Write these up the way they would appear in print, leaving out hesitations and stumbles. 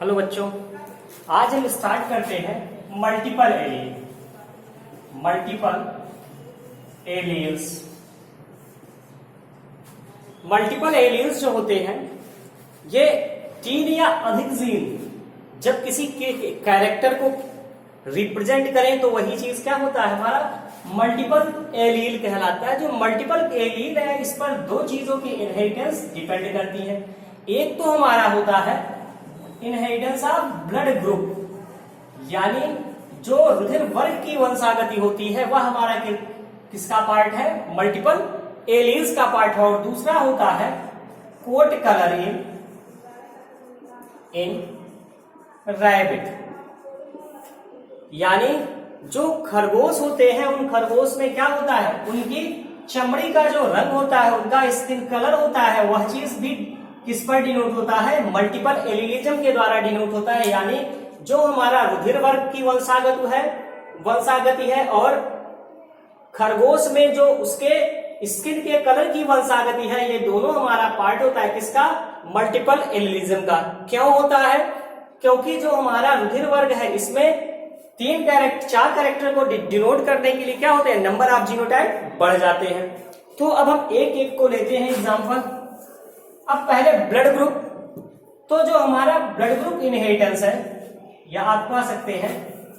Hello बच्चों, आज हम स्टार्ट करते हैं multiple allele. Multiple alleles. Multiple alleles जो होते हैं ये 3 या अधिक जीन जब किसी के कैरेक्टर को रिप्रेजेंट करें तो वही चीज क्या होता है, हमारा मल्टीपल एलील कहलाता है। जो मल्टीपल एलील है इस पर 2 चीजों की इनहेरिटेंस डिपेंड करती है। एक तो हमारा होता है इनहेरिटेंस ऑफ ब्लड ग्रुप, यानी जो रुधिर वर्ग की वंशागति होती है वह हमारा किसका पार्ट है, मल्टीपल एलील्स का पार्ट है। और दूसरा होता है कोट कलर इन रैबिट, यानी जो खरगोश होते हैं उन खरगोश में क्या होता है, उनकी चमड़ी का जो रंग होता है, उनका स्किन कलर होता है, वह चीज भी किस पर डिनोट होता है, मल्टीपल एलीलिज्म के द्वारा डिनोट होता है। यानी जो हमारा रुधिर वर्ग की वंशागति है और खरगोश में जो उसके स्किन के कलर की वंशागति है, ये दोनों हमारा पार्ट होता है किसका, मल्टीपल एलीलिज्म का। क्यों होता है, क्योंकि जो हमारा रुधिर वर्ग है इसमें 4 कैरेक्टर को डिनोट करने के लिए क्या होते हैं, नंबर ऑफ जीनोटाइप बढ़ जाते हैं। तो अब हम एक एक को लेते हैं एग्जांपल। अब पहले ब्लड ग्रुप। तो जो हमारा ब्लड ग्रुप इनहेरिटेंस है, या आप कह सकते हैं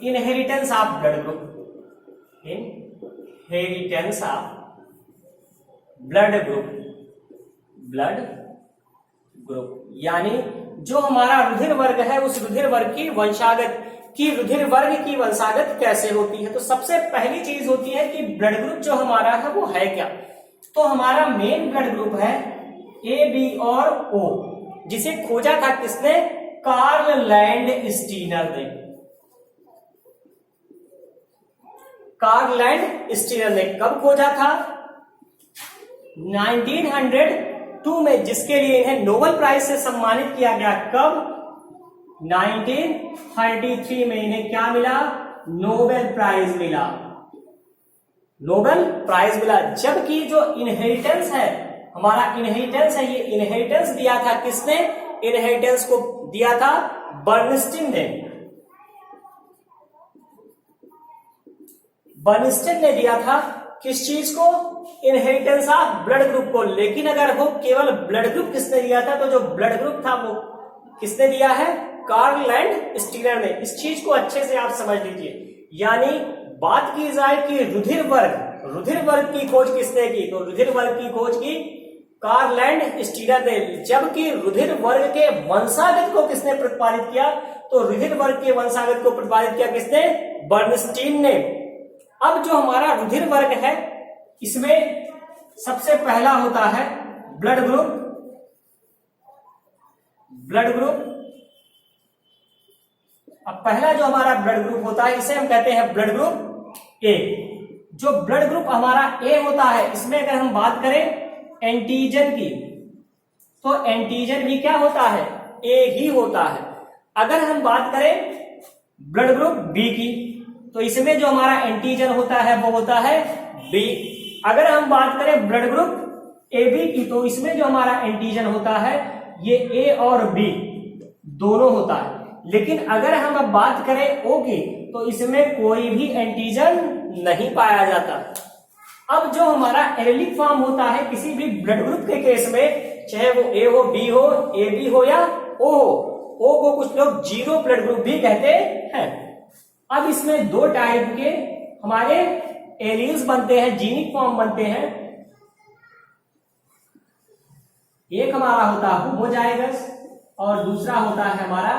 inheritance of blood group, inheritance of blood group, यानी जो हमारा रुधिर वर्ग है उस रुधिर वर्ग की वंशागत कैसे होती है। तो सबसे पहली चीज होती है कि ब्लड ग्रुप जो हमारा है वो है क्या। तो हमारा मेन ब्लड ग्रुप है ए, बी और ओ, जिसे खोजा था किसने, कार्ल लैंड स्टीनर ने। कार्ल लैंड स्टीनर ने कब खोजा था, 1902 में, जिसके लिए इन्हें नोबेल प्राइज से सम्मानित किया गया। कब, 1933 में इन्हें क्या मिला, नोबेल प्राइज मिला। नोबेल प्राइज मिला। जबकि जो इनहेरिटेंस है, हमारा इनहेरिटेंस है, ये इनहेरिटेंस दिया था किसने, इनहेरिटेंस को दिया था बर्नस्टीन ने। बर्नस्टीन ने दिया था किस चीज को, इनहेरिटेंस ऑफ ब्लड ग्रुप को। लेकिन अगर वो केवल ब्लड ग्रुप किसने दिया था, तो जो ब्लड ग्रुप था वो किसने दिया है, कार्ल लैंड स्टीनर ने। इस चीज को अच्छे से आप समझ लीजिए। यानी बात की जाए कि रुधिर वर्ग की खोज किसने की, तो रुधिर वर्ग की खोज की कार्ल लैंड स्टीनर ने। जबकि रुधिर वर्ग के वंशागत को किसने प्रतिपादित किया, तो रुधिर वर्ग के वंशागत को प्रतिपादित किया किसने, बर्नस्टीन ने। अब जो हमारा रुधिर वर्ग है इसमें सबसे पहला होता है ब्लड ग्रुप। अब पहला जो हमारा ब्लड ग्रुप होता है इसे हम कहते हैं ब्लड ग्रुप ए। जो ब्लड ग्रुप हमारा ए होता है इसमें अगर हम बात करें एंटीजन की, तो एंटीजन भी क्या होता है, ए ही होता है। अगर हम बात करें ब्लड ग्रुप बी की, तो इसमें जो हमारा एंटीजन होता है वो होता है बी। अगर हम बात करें ब्लड ग्रुप ए बी की, तो इसमें जो हमारा एंटीजन होता है ये ए और बी दोनों होता है। लेकिन अगर हम अब बात करें ओ की, तो इसमें कोई भी एंटीजन नहीं पाया जाता। अब जो हमारा एलिलिक फॉर्म होता है किसी भी ब्लड ग्रुप के केस में, चाहे वो ए हो, बी हो, ए बी हो या ओ हो, ओ को कुछ लोग जीरो ब्लड ग्रुप भी कहते हैं। अब इसमें 2 टाइप के हमारे एलील्स बनते हैं, जीनिक फॉर्म बनते हैं। एक हमारा होता है होमोजाइगस और दूसरा होता है हमारा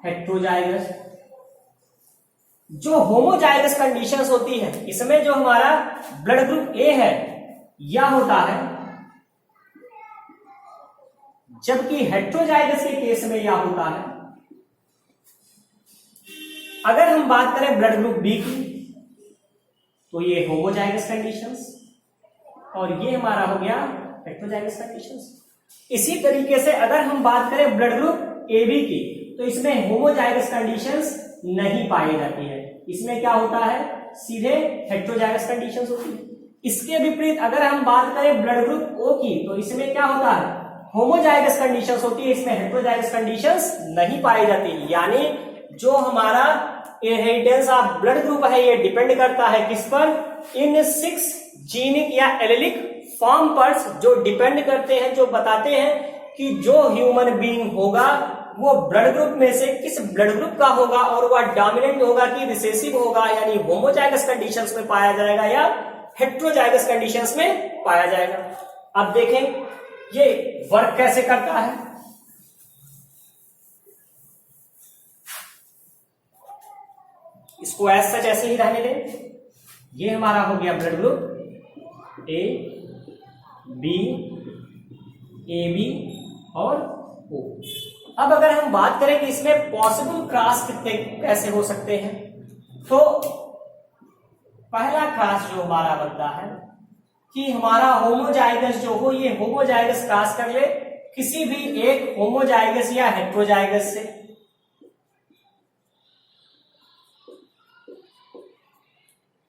हेट्रोजाइगस। जो होमोजाइगस कंडीशंस होती है इसमें जो हमारा ब्लड ग्रुप ए है यह होता है, जबकि हेट्रोजाइगस के केस में यह होता है। अगर हम बात करें ब्लड ग्रुप बी की, तो ये होमोजाइगस कंडीशंस और ये हमारा हो गया हेट्रोजाइगस कंडीशंस। इसी तरीके से अगर हम बात करें ब्लड ग्रुप ए बी की, तो इसमें होमोजाइगस कंडीशंस नहीं पाई जाती है। इसमें क्या होता है, सीधे हेट्रोजाइगस कंडीशंस होती है। इसके विपरीत अगर हम बात करें ब्लड ग्रुप ओ की, तो इसमें क्या होता है, होमोजाइगस कंडीशंस होती है, इसमें हेटेरोजाइगस कंडीशंस नहीं पाई जाती। यानी जो हमारा इनहेरिटेंस ऑफ ब्लड ग्रुप है ये डिपेंड करता है किस पर, इन 6 जीनिक या एलिलिक फॉर्म पर, जो डिपेंड करते हैं, जो बताते हैं कि जो ह्यूमन बीइंग होगा वो ब्लड ग्रुप में से किस ब्लड ग्रुप का होगा, और वह डोमिनेंट होगा कि रिसेसिव होगा, यानी होमोजाइगस कंडीशंस में पाया जाएगा या हेटेरोजाइगस कंडीशंस में पाया जाएगा। अब देखें ये वर्क कैसे करता है। इसको एज सच ऐसे ही रहने दें। ये हमारा हो गया blood group A B, A B और ओ। अब अगर हम बात करें कि इसमें पॉसिबल क्रॉस कितने कैसे हो सकते हैं, तो पहला क्रॉस जो हमारा बनता है कि हमारा होमोजाइगस जो हो, ये होमोजाइगस क्रॉस कर ले किसी भी एक होमोजाइगस या हेटेरोजाइगस से।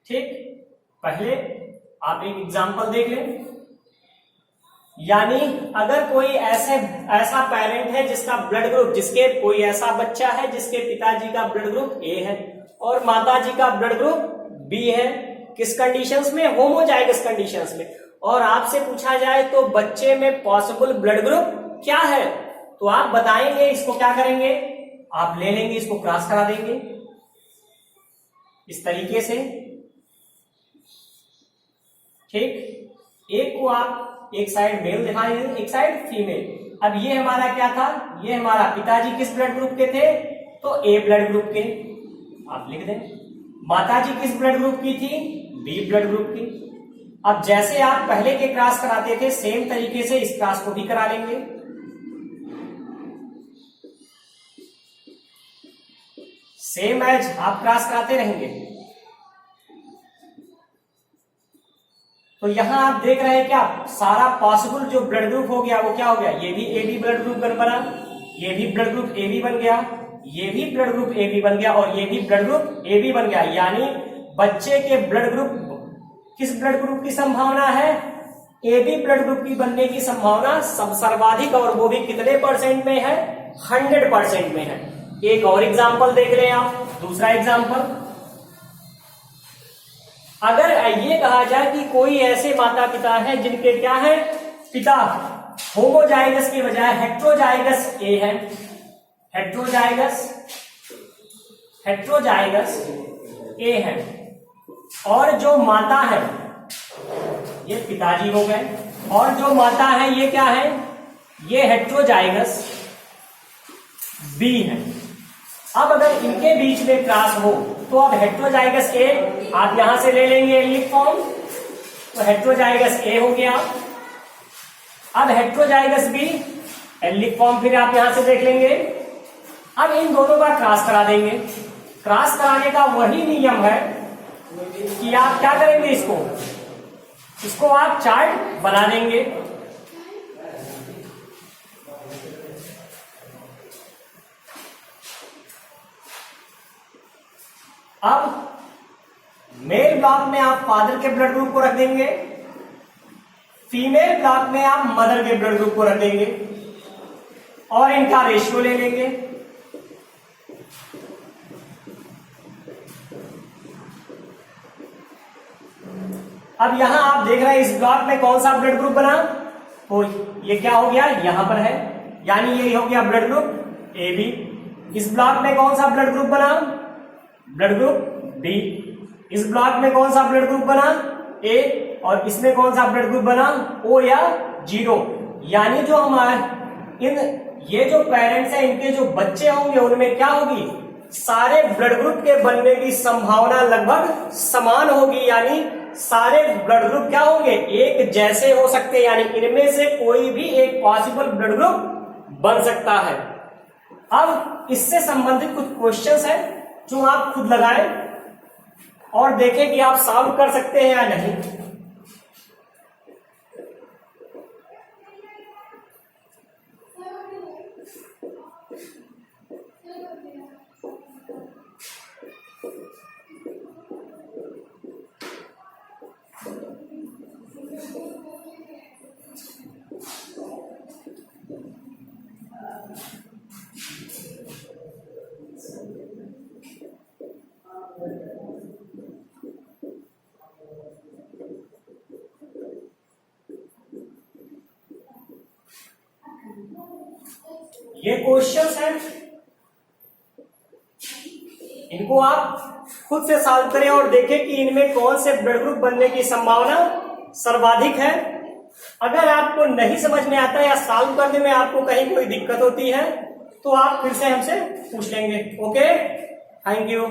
ठीक, पहले आप एक एग्जांपल देख लें। यानी अगर कोई ऐसा पेरेंट है जिसका ब्लड ग्रुप, जिसके कोई ऐसा बच्चा है जिसके पिताजी का ब्लड ग्रुप ए है और माताजी का ब्लड ग्रुप बी है, किस कंडीशंस में, होमोजाइगस कंडीशंस में, और आपसे पूछा जाए तो बच्चे में पॉसिबल ब्लड ग्रुप क्या है, तो आप बताएंगे, इसको क्या करेंगे, आप ले लेंगे, इसको क्रॉस करा देंगे इस तरीके से। ठीक, एक को आप एक साइड मेल दिखाएंगे, एक साइड फीमेल। अब ये हमारा क्या था, ये हमारा पिताजी किस ब्लड ग्रुप के थे, तो ए ब्लड ग्रुप के, आप लिख दें। माताजी किस ब्लड ग्रुप की थी, बी ब्लड ग्रुप की। अब जैसे आप पहले के क्रॉस कराते थे सेम तरीके से इस क्रॉस को भी करा लेंगे। सेम एज आप क्रॉस कराते रहेंगे। तो यहां आप देख रहे हैं क्या, सारा पॉसिबल जो ब्लड ग्रुप हो गया वो क्या हो गया, ये भी ए बी ब्लड ग्रुप बना, ये भी ब्लड ग्रुप ए बी बन गया, ये भी ब्लड ग्रुप ए बी बन गया और ये भी ब्लड ग्रुप ए बी बन गया। यानी बच्चे के ब्लड ग्रुप, किस ब्लड ग्रुप की संभावना है, ए बी ब्लड ग्रुप की बनने की संभावना सर्वाधिक, और वो भी कितने परसेंट में है, 100% में है। एक और एग्जाम्पल देख लें आप, दूसरा एग्जाम्पल। अगर ये कहा जाए कि कोई ऐसे माता पिता है जिनके क्या है, पिता होमोजाइगस के बजाय हेटेरोजाइगस ए है, हेटेरोजाइगस ए है, और जो माता है ये पिताजी हो गए, और जो माता है ये क्या है, ये हेटेरोजाइगस बी है। अब अगर इनके बीच में क्रॉस हो तो अब हेटेरोजाइगस ए आप यहां से ले लेंगे एलिलिक फॉर्म, तो हेटेरोजाइगस ए हो गया। अब हेटेरोजाइगस बी एलिलिक फॉर्म फिर आप यहां से देख लेंगे। अब इन दोनों का क्रॉस करा देंगे। क्रॉस कराने का वही नियम है कि आप क्या करेंगे, इसको आप चार्ट बना देंगे। अब मेल ब्लॉक में आप फादर के ब्लड ग्रुप को रख देंगे, फीमेल ब्लॉक में आप मदर के ब्लड ग्रुप को रख देंगे और इनका रेशियो ले लेंगे। अब यहां आप देख रहे हैं इस ब्लॉक में कौन सा ब्लड ग्रुप बना, तो ये क्या हो गया, यहां पर है, यानी ये हो गया ब्लड ग्रुप ए बी। इस ब्लॉक में कौन सा ब्लड ग्रुप बना, ब्लड ग्रुप बी। इस ब्लॉक में कौन सा ब्लड ग्रुप बना, ए, और इसमें कौन सा ब्लड ग्रुप बना, ओ या 0। यानी जो हमारे ये जो पेरेंट्स हैं इनके जो बच्चे होंगे उनमें क्या होगी, सारे ब्लड ग्रुप के बनने की संभावना लगभग समान होगी। यानी सारे ब्लड ग्रुप क्या होंगे, एक जैसे हो सकते हैं, यानी इनमें से कोई भी एक पॉसिबल ब्लड ग्रुप बन सकता है। अब इससे संबंधित कुछ क्वेश्चंस हैं जो आप खुद लगाएं और देखें कि आप सॉल्व कर सकते हैं या नहीं। ये क्वेश्चंस हैं, इनको आप खुद से सॉल्व करें और देखें कि इनमें कौन से ब्लड ग्रुप बनने की संभावना सर्वाधिक है। अगर आपको नहीं समझ में आता या सॉल्व करने में आपको कहीं कोई दिक्कत होती है तो आप फिर से हमसे पूछ लेंगे। Okay, thank you.